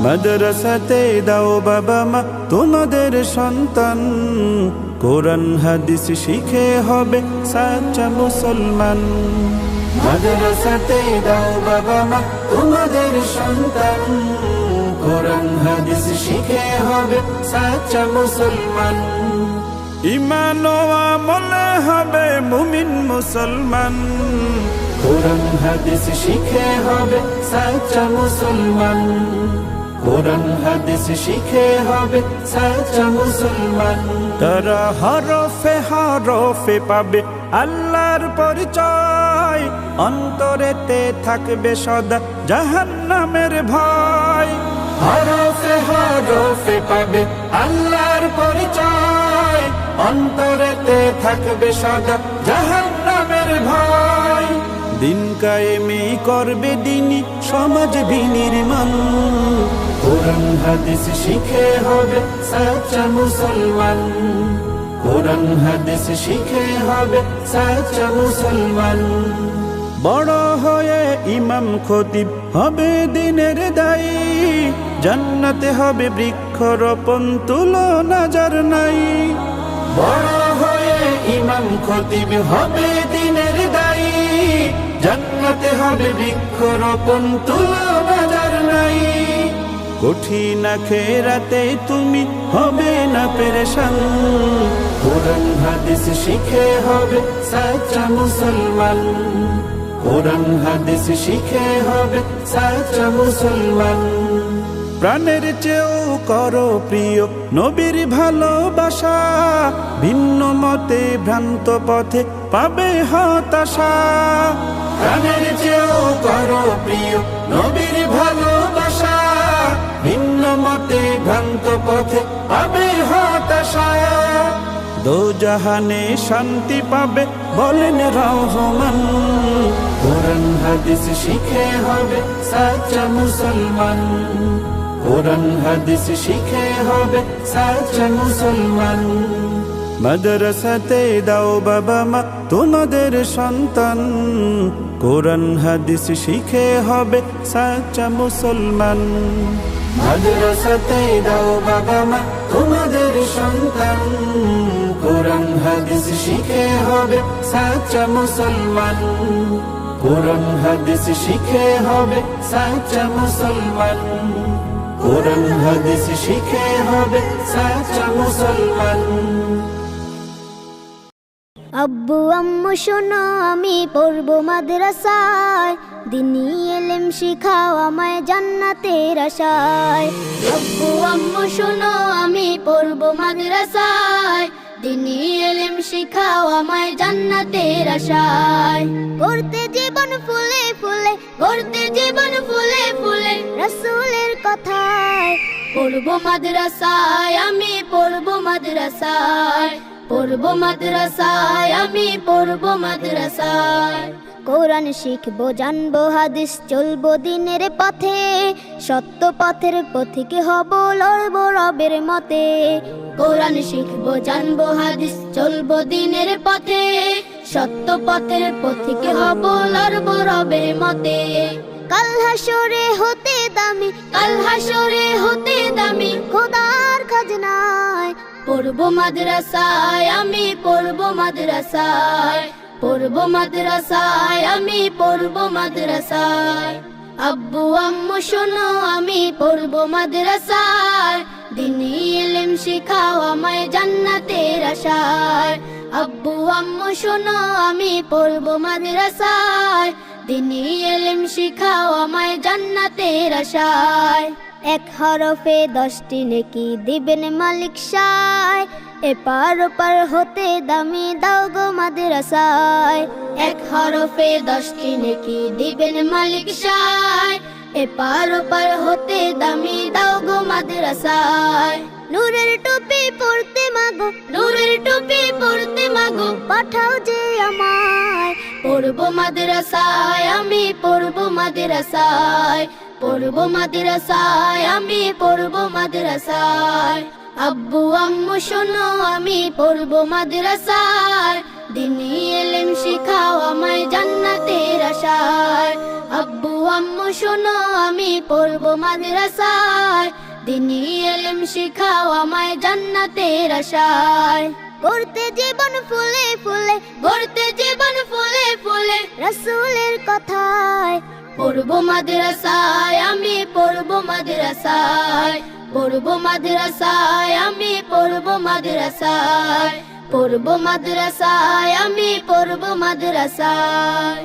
মাদ্রাসাতে দাও বাবা মা তোমাদের সন্তান, কোরআন হাদিস শিখে হবে সাচ্চা মুসলমান। মাদ্রাসাতে দাও বাবা মা তোমাদের সন্তান, কোরআন হাদিস শিখে হবে সাচ্চা মুসলমান। ঈমান ও আমলে হবে মুমিন মুসলমান, কোরআন হাদিস শিখে হবে সাচ্চা মুসলমান। কোরআন হাদিস শিখে হবে সাচ্চা মুসলমান। তারা হরফে হরফে পাবে আল্লাহর পরিচয়, অন্তরেতে থাকবে সদা জাহান্নামের ভয়। হরফে হরফে পাবে আল্লাহর পরিচয়, অন্তরেতে থাকবে সদা জাহান্নামের ভয়। দিন কায়েমে করবে দিনী সমাজ বিনির্মাণ, কোরআন হাদিস শিখে হবে সাচ্চা মুসলমান। কোরআন হাদিস শিখে হবে সাচ্চা মুসলমান। বড় হয়ে ইমাম খতিব হবে দিনের দায়ী, জান্নাতে হবে বৃক্ষরোপণ তুলনা যার নাই। বড় হয়ে ইমাম খতিব হবে দিনের দায়ী, জান্নাতে হবে বৃক্ষরোপণ তুলনা যার নাই। কঠিন আখিরাতে তুমি হবে না পেরেশান, কোরআন হাদিস শিখে হবে সাচ্চা মুসলমান। কোরআন হাদিস শিখে হবে সাচ্চা মুসলমান। প্রাণের চেয়েও করো প্রিয় নবীর ভালোবাসা, ভিন্ন মতে ভ্রান্ত পথে পাবে হতাশা। প্রাণের চেয়েও করো প্রিয় নবীর ভালোবাসা, ভিন্ন মতে ভ্রান্ত পথে পাবে হতাশা। দোজাহানে শান্তি পাবে বলেন রহমান, কোরআন হাদিস শিখে হবে সাচ্চা মুসলমান। কোরআন হাদিস শিখে হবে সাচ্চা মুসলমান। মাদ্রাসাতে দাও বাবা মা তোমাদের সন্তান, কোরআন হাদিস শিখে হবে সাচ্চা মুসলমান। মাদ্রাসাতে দাও বাবা মা তোমাদের সন্তান, কোরআন হাদিস শিখে হবে সাচ্চা মুসলমান। কোরআন হাদিস শিখে হবে সাচ্চা মুসলমান। কোরআন হাদিস শিখে হবে সাচ্চা মুসলমান। আব্বু আম্মু শোনো আমি পড়বো মাদ্রাসায়, দিনী ইলম শিখাও আমায় জান্নাতের আশায়। আব্বু আম্মু শোনো আমি পড়বো মাদ্রাসায়, দিনী ইলম শিখাও আমায় জান্নাতের আশায়। করতে জীবন ফুলে ফুলে, করতে জীবন ফুলে ফুলে রাসূলের কথায়। পড়বো মাদ্রাসায় আমি পড়বো মাদ্রাসায়, পড়বো মাদ্রাসায় আমি পড়বো মাদ্রাসায়। কোরআন শিখবো জানবো হাদিস চলবো দিনের পথে, সত্য পথের পথিক হব লড়বো রবের মতে। কোরআন শিখবো জানবো হাদিস চলবো দিনের পথে, সত্য পথের পথিক হব লড়বো রবের মতে। কাল হাসরে হতে দামি, কাল হাসরে হতে দামি খোদার খাজনায়। পড়বো মাদ্রাসায় আমি পড়বো মাদ্রাসায়, পড়বো মাদ্রাসায় আমি পড়বো মাদ্রাসায়। আব্বু আম্মু শোনো আমি পড়বো মাদ্রাসায়, দিনী ইলম শিখাও আমায় জান্নাতের আশায়। আব্বু আম্মু শোনো আমি পড়বো মাদ্রাসায়, দিনী ইলম শিখাও আমায় জান্নাতের আশায়। এক হরফে 10টি নেকি দিবেন মালিক সায়, এপার ওপার হতে দামি দাও গো মাদ্রাসায়। এক হরফে 10টি নেকি দিবেন মালিক সায়, এপার ওপার হতে দামি দাও গো মাদ্রাসায়। নূরের টুপি পরতে মাগো, নূরের টুপি পরতে মাগো পাঠাও যে আমায়। পড়বো মাদ্রাসায় আমি পড়বো মাদ্রাসায়, পড়বো মাদ্রাসায় আমি পড়বো মাদ্রাসায়। আব্বু আম্মু শোনো আমি পড়বো মাদ্রাসায়, দিনী ইলম শিখাও আমায় জান্নাতের আশায়। আব্বু আম্মু শোনো আমি পড়বো মাদ্রাসায়, দিনী ইলম শিখাও আমায় জান্নাতের আশায়। গড়তে জীবন ফুলে ফুলে, গড়তে জীবন ফুলে ফুলে, রাসূলের কথায় পড়বো মাদ্রাসায়, আমি পড়বো মাদ্রাসায়, পড়বো মাদ্রাসায়, আমি পড়বো মাদ্রাসায়, পড়বো মাদ্রাসায়, আমি পড়বো মাদ্রাসায়।